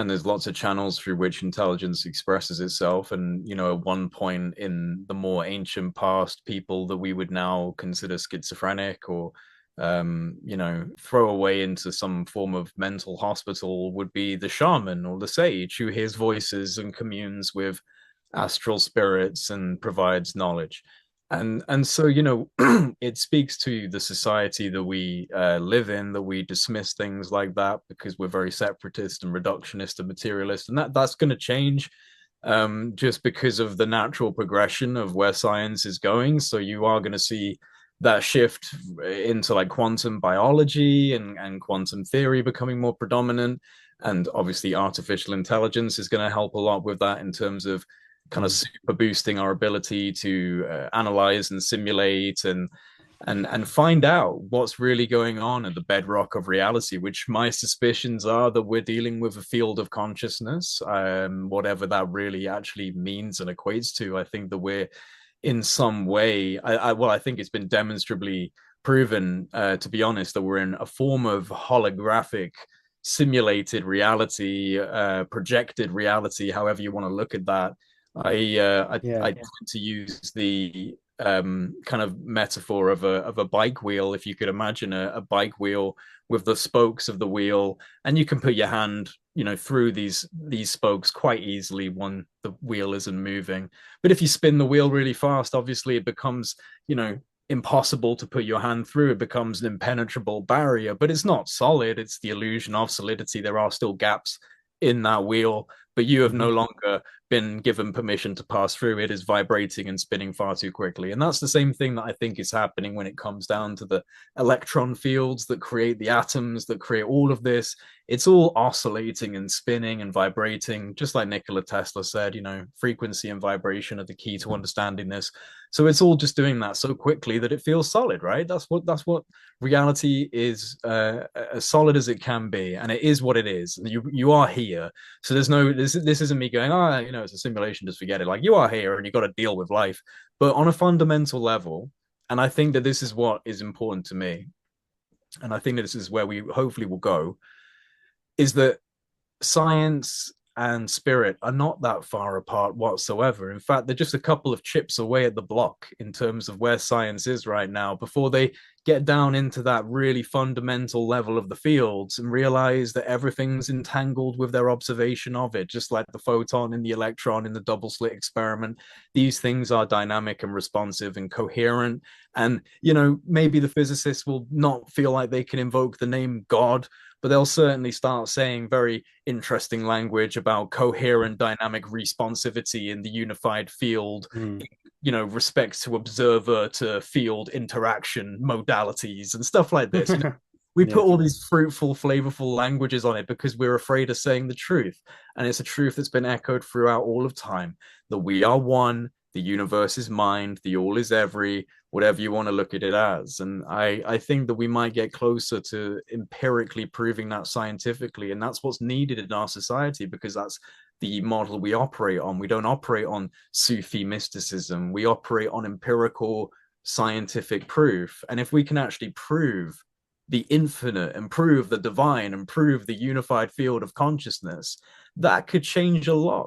And there's lots of channels through which intelligence expresses itself. And, at one point in the more ancient past, people that we would now consider schizophrenic or, throw away into some form of mental hospital would be the shaman or the sage who hears voices and communes with astral spirits and provides knowledge. And so, it speaks to the society that we live in, that we dismiss things like that because we're very separatist and reductionist and materialist, and that's going to change just because of the natural progression of where science is going. So you are going to see that shift into like quantum biology and quantum theory becoming more predominant. And obviously, artificial intelligence is going to help a lot with that in terms of kind of Mm. super boosting our ability to analyze and simulate and find out what's really going on at the bedrock of reality, which my suspicions are that we're dealing with a field of consciousness, whatever that really actually means and equates to. I think that we're in some way, I think it's been demonstrably proven, to be honest, that we're in a form of holographic simulated reality, projected reality, however you want to look at that. I Yeah. tend to use the kind of metaphor of a bike wheel. If you could imagine a bike wheel with the spokes of the wheel, and you can put your hand, through these spokes quite easily when the wheel isn't moving. But if you spin the wheel really fast, obviously it becomes, impossible to put your hand through. It becomes an impenetrable barrier, but it's not solid. It's the illusion of solidity. There are still gaps in that wheel, but you have no Hmm. longer been given permission to pass through. It is vibrating and spinning far too quickly. And that's the same thing that I think is happening when it comes down to the electron fields that create the atoms, that create all of this. It's all oscillating and spinning and vibrating, just like Nikola Tesla said, frequency and vibration are the key to understanding this. So it's all just doing that so quickly that it feels solid, right? That's what reality is, as solid as it can be, and it is what it is. You are here, so there's no this isn't me going, it's a simulation, just forget it. Like, you are here and you got to deal with life, but on a fundamental level. And I think that this is what is important to me, and I think that this is where we hopefully will go, is that science and spirit are not that far apart whatsoever. In fact, they're just a couple of chips away at the block in terms of where science is right now before they get down into that really fundamental level of the fields and realize that everything's entangled with their observation of it, just like the photon and the electron in the double slit experiment. These things are dynamic and responsive and coherent. And, maybe the physicists will not feel like they can invoke the name God, but they'll certainly start saying very interesting language about coherent dynamic responsivity in the unified field, Mm. respect to observer to field interaction modalities and stuff like this. We put Yeah. all these fruitful, flavorful languages on it because we're afraid of saying the truth. And it's a truth that's been echoed throughout all of time, that we are one, the universe is mind, the all is every, whatever you want to look at it as. And I think that we might get closer to empirically proving that scientifically. And that's what's needed in our society, because that's the model we operate on. We don't operate on Sufi mysticism, we operate on empirical scientific proof. And if we can actually prove the infinite and prove the divine and prove the unified field of consciousness, that could change a lot.